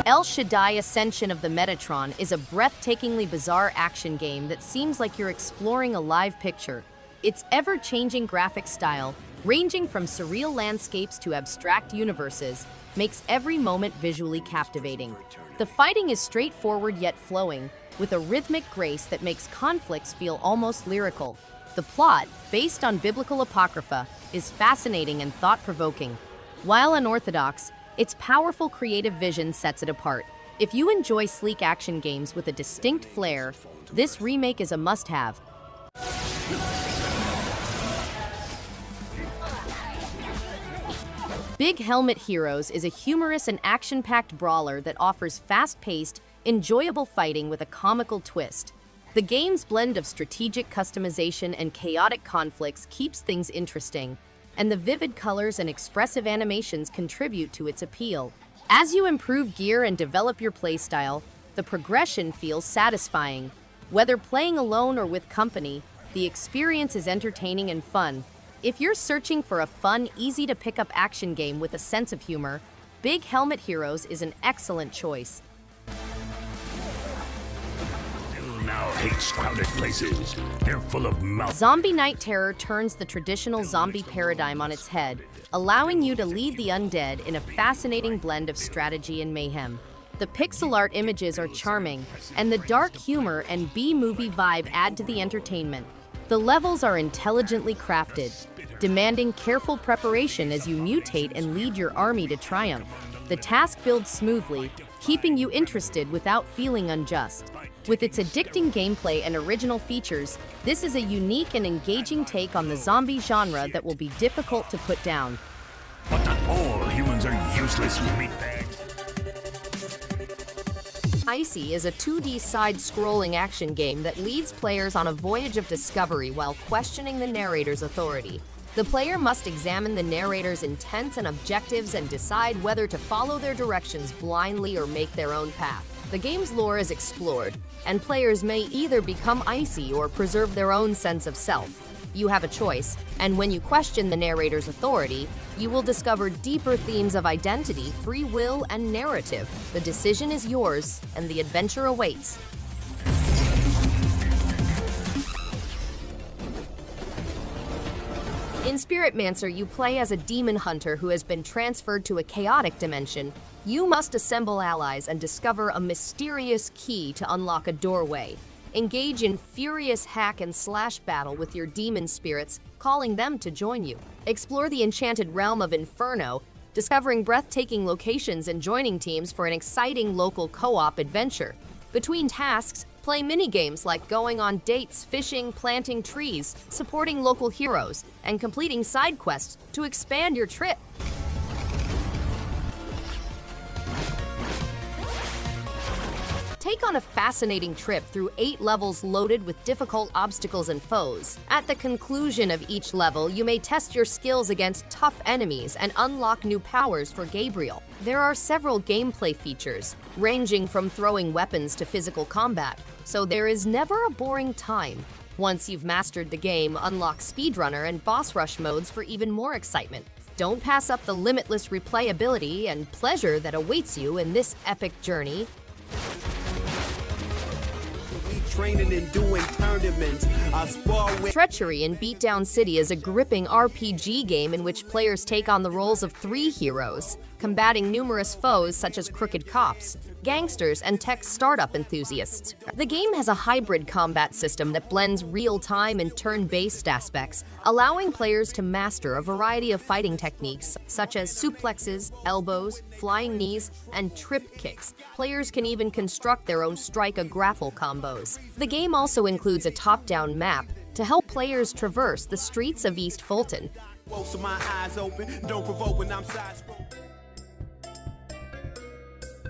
El Shaddai Ascension of the Metatron is a breathtakingly bizarre action game that seems like you're exploring a live picture. Its ever-changing graphic style, ranging from surreal landscapes to abstract universes, makes every moment visually captivating. The fighting is straightforward yet flowing, with a rhythmic grace that makes conflicts feel almost lyrical. The plot, based on biblical apocrypha, is fascinating and thought-provoking. While unorthodox, its powerful creative vision sets it apart. If you enjoy sleek action games with a distinct flair, this remake is a must-have. Big Helmet Heroes is a humorous and action-packed brawler that offers fast-paced, enjoyable fighting with a comical twist. The game's blend of strategic customization and chaotic conflicts keeps things interesting, and the vivid colors and expressive animations contribute to its appeal. As you improve gear and develop your playstyle, the progression feels satisfying. Whether playing alone or with company, the experience is entertaining and fun. If you're searching for a fun, easy-to-pick-up action game with a sense of humor, Big Helmet Heroes is an excellent choice. Now hates crowded places. They're full of mouth. Zombie Night Terror turns the traditional zombie paradigm on its head, allowing you to lead the undead in a fascinating blend of strategy and mayhem. The pixel art images are charming, and the dark humor and B-movie vibe add to the entertainment. The levels are intelligently crafted, demanding careful preparation as you mutate and lead your army to triumph. The task builds smoothly, keeping you interested without feeling unjust. With its addicting gameplay and original features, this is a unique and engaging take on the zombie genre that will be difficult to put down. But not all humans are useless meatbags. ICEY is a 2D side-scrolling action game that leads players on a voyage of discovery while questioning the narrator's authority. The player must examine the narrator's intents and objectives and decide whether to follow their directions blindly or make their own path. The game's lore is explored, and players may either become ICEY or preserve their own sense of self. You have a choice, and when you question the narrator's authority, you will discover deeper themes of identity, free will, and narrative. The decision is yours, and the adventure awaits. In Spirit Mancer, you play as a demon hunter who has been transferred to a chaotic dimension. You must assemble allies and discover a mysterious key to unlock a doorway. Engage in furious hack-and-slash battle with your demon spirits, calling them to join you. Explore the enchanted realm of Inferno, discovering breathtaking locations and joining teams for an exciting local co-op adventure. Between tasks, play minigames like going on dates, fishing, planting trees, supporting local heroes, and completing side quests to expand your trip. Take on a fascinating trip through 8 levels loaded with difficult obstacles and foes. At the conclusion of each level, you may test your skills against tough enemies and unlock new powers for Gabriel. There are several gameplay features, ranging from throwing weapons to physical combat, so there is never a boring time. Once you've mastered the game, unlock speedrunner and boss rush modes for even more excitement. Don't pass up the limitless replayability and pleasure that awaits you in this epic journey. Training and doing tournaments. Treachery in Beatdown City is a gripping RPG game in which players take on the roles of 3 heroes, combating numerous foes such as crooked cops, gangsters, and tech startup enthusiasts. The game has a hybrid combat system that blends real-time and turn-based aspects, allowing players to master a variety of fighting techniques such as suplexes, elbows, flying knees, and trip kicks. Players can even construct their own strike-a-grapple combos. The game also includes a top-down map to help players traverse the streets of East Fulton.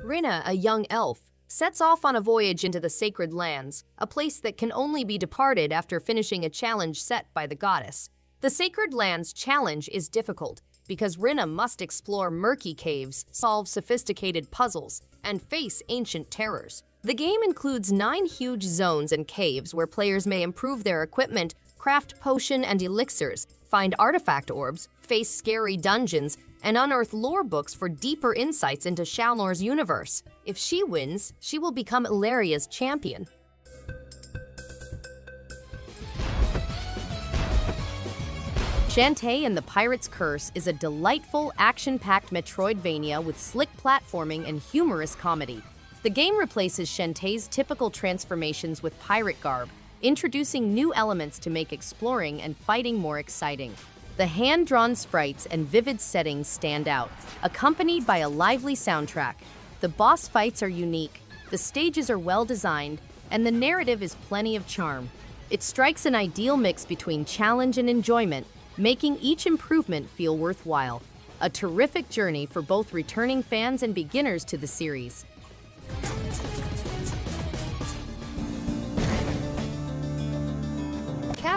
Rinna, a young elf, sets off on a voyage into the Sacred Lands, a place that can only be departed after finishing a challenge set by the goddess. The Sacred Lands challenge is difficult because Rinna must explore murky caves, solve sophisticated puzzles, and face ancient terrors. The game includes 9 huge zones and caves where players may improve their equipment, craft potion and elixirs, find artifact orbs, face scary dungeons, and unearth lore books for deeper insights into Shalnor's universe. If she wins, she will become Illyria's champion. Shantae and the Pirate's Curse is a delightful, action-packed Metroidvania with slick platforming and humorous comedy. The game replaces Shantae's typical transformations with pirate garb, introducing new elements to make exploring and fighting more exciting. The hand-drawn sprites and vivid settings stand out, accompanied by a lively soundtrack. The boss fights are unique, the stages are well-designed, and the narrative is plenty of charm. It strikes an ideal mix between challenge and enjoyment, making each improvement feel worthwhile. A terrific journey for both returning fans and beginners to the series.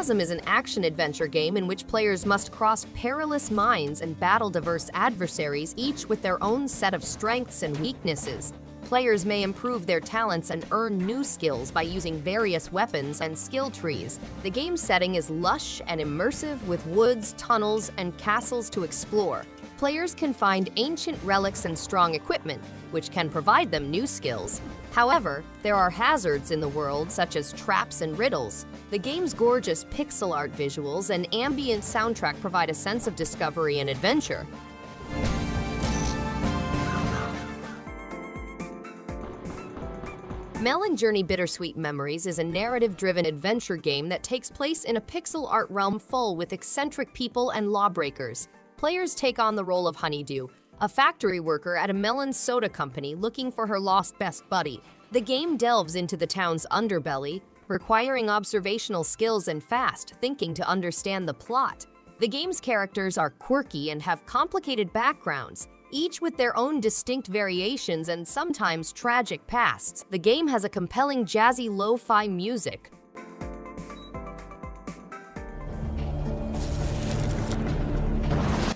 Chasm is an action-adventure game in which players must cross perilous mines and battle diverse adversaries, each with their own set of strengths and weaknesses. Players may improve their talents and earn new skills by using various weapons and skill trees. The game's setting is lush and immersive with woods, tunnels, and castles to explore. Players can find ancient relics and strong equipment, which can provide them new skills. However, there are hazards in the world, such as traps and riddles. The game's gorgeous pixel art visuals and ambient soundtrack provide a sense of discovery and adventure. Melon Journey Bittersweet Memories is a narrative-driven adventure game that takes place in a pixel art realm full with eccentric people and lawbreakers. Players take on the role of Honeydew, a factory worker at a Melon soda company looking for her lost best buddy. The game delves into the town's underbelly, requiring observational skills and fast thinking to understand the plot. The game's characters are quirky and have complicated backgrounds, each with their own distinct variations and sometimes tragic pasts. The game has a compelling jazzy lo-fi music.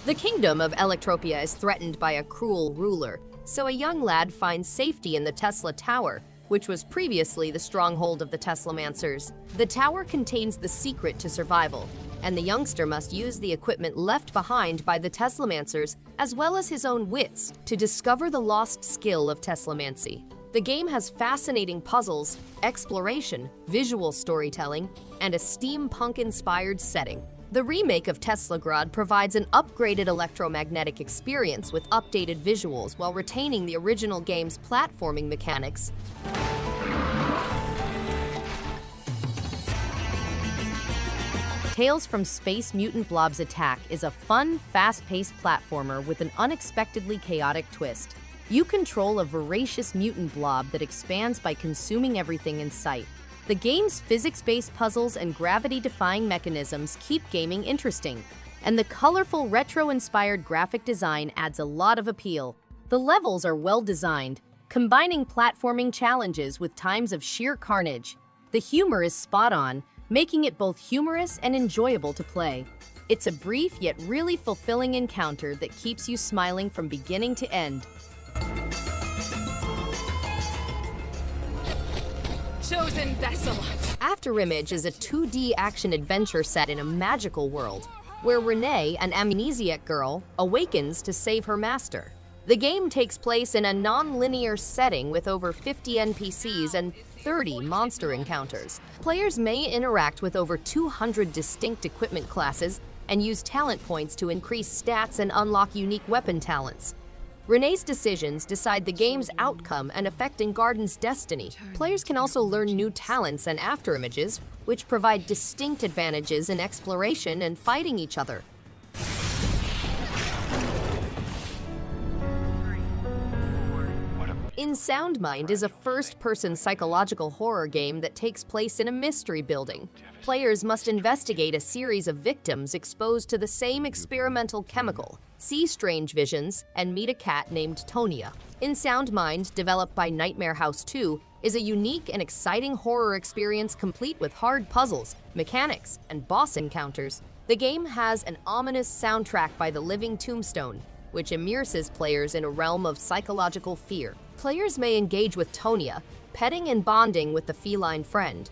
The kingdom of Electropia is threatened by a cruel ruler, so a young lad finds safety in the Tesla Tower, which was previously the stronghold of the Teslamancers. The tower contains the secret to survival, and the youngster must use the equipment left behind by the Teslamancers, as well as his own wits, to discover the lost skill of Teslamancy. The game has fascinating puzzles, exploration, visual storytelling, and a steampunk-inspired setting. The remake of Teslagrad provides an upgraded electromagnetic experience with updated visuals while retaining the original game's platforming mechanics. Tales from Space Mutant Blobs Attack is a fun, fast-paced platformer with an unexpectedly chaotic twist. You control a voracious mutant blob that expands by consuming everything in sight. The game's physics-based puzzles and gravity-defying mechanisms keep gaming interesting, and the colorful, retro-inspired graphic design adds a lot of appeal. The levels are well-designed, combining platforming challenges with times of sheer carnage. The humor is spot-on, making it both humorous and enjoyable to play. It's a brief yet really fulfilling encounter that keeps you smiling from beginning to end. Chosen vessel. Afterimage is a 2D action-adventure set in a magical world, where Renee, an amnesiac girl, awakens to save her master. The game takes place in a non-linear setting with over 50 NPCs and 30 monster encounters. Players may interact with over 200 distinct equipment classes and use talent points to increase stats and unlock unique weapon talents. Renee's decisions decide the game's outcome and affect Garden's destiny. Players can also learn new talents and afterimages, which provide distinct advantages in exploration and fighting each other. In Soundmind is a first-person psychological horror game that takes place in a mystery building. Players must investigate a series of victims exposed to the same experimental chemical, see strange visions, and meet a cat named Tonia. In Soundmind, developed by Nightmare House 2, is a unique and exciting horror experience complete with hard puzzles, mechanics, and boss encounters. The game has an ominous soundtrack by The Living Tombstone, which immerses players in a realm of psychological fear. Players may engage with Tonia, petting and bonding with the feline friend.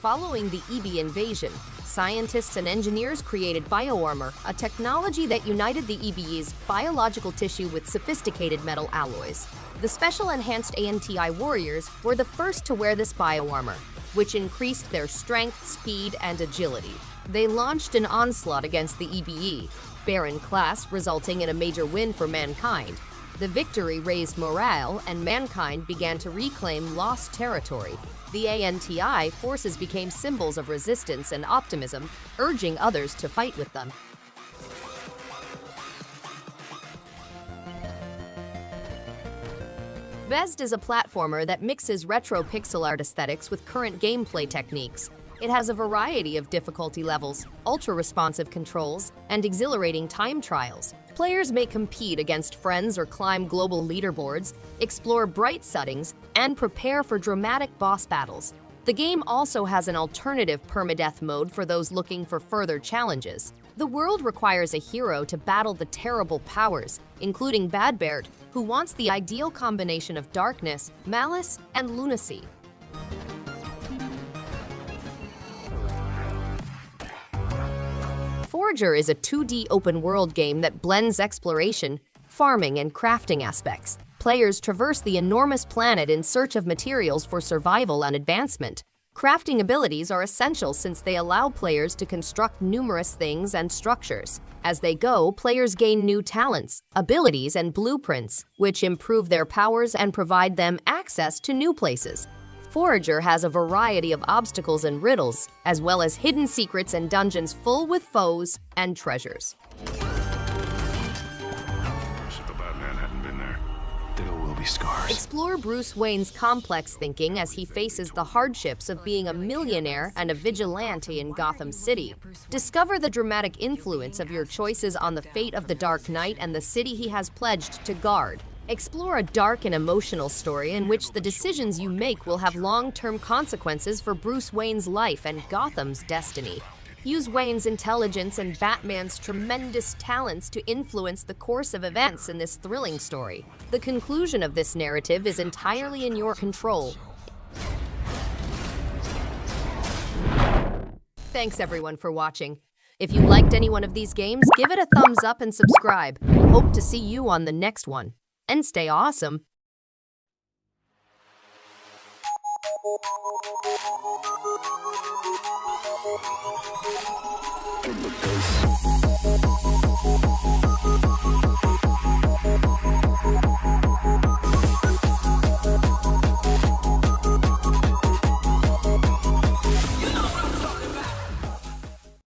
Following the EB invasion, scientists and engineers created bioarmor, a technology that united the EB's biological tissue with sophisticated metal alloys. The special enhanced ANTI warriors were the first to wear this bioarmor, which increased their strength, speed, and agility. They launched an onslaught against the EBE, Baron class, resulting in a major win for mankind. The victory raised morale, and mankind began to reclaim lost territory. The ANTI forces became symbols of resistance and optimism, urging others to fight with them. BZZZT is a platformer that mixes retro pixel art aesthetics with current gameplay techniques. It has a variety of difficulty levels, ultra-responsive controls, and exhilarating time trials. Players may compete against friends or climb global leaderboards, explore bright settings, and prepare for dramatic boss battles. The game also has an alternative permadeath mode for those looking for further challenges. The world requires a hero to battle the terrible powers, including Badbert, who wants the ideal combination of darkness, malice, and lunacy. Forager is a 2D open-world game that blends exploration, farming, and crafting aspects. Players traverse the enormous planet in search of materials for survival and advancement. Crafting abilities are essential since they allow players to construct numerous things and structures. As they go, players gain new talents, abilities, and blueprints, which improve their powers and provide them access to new places. Forager has a variety of obstacles and riddles, as well as hidden secrets and dungeons full with foes and treasures. If the Batman hadn't been there, there will be scars. Explore Bruce Wayne's complex thinking as he faces the hardships of being a millionaire and a vigilante in Gotham City. Discover the dramatic influence of your choices on the fate of the Dark Knight and the city he has pledged to guard. Explore a dark and emotional story in which the decisions you make will have long-term consequences for Bruce Wayne's life and Gotham's destiny. Use Wayne's intelligence and Batman's tremendous talents to influence the course of events in this thrilling story. The conclusion of this narrative is entirely in your control. Thanks everyone for watching. If you liked any one of these games, give it a thumbs up and subscribe. Hope to see you on the next one. And stay awesome.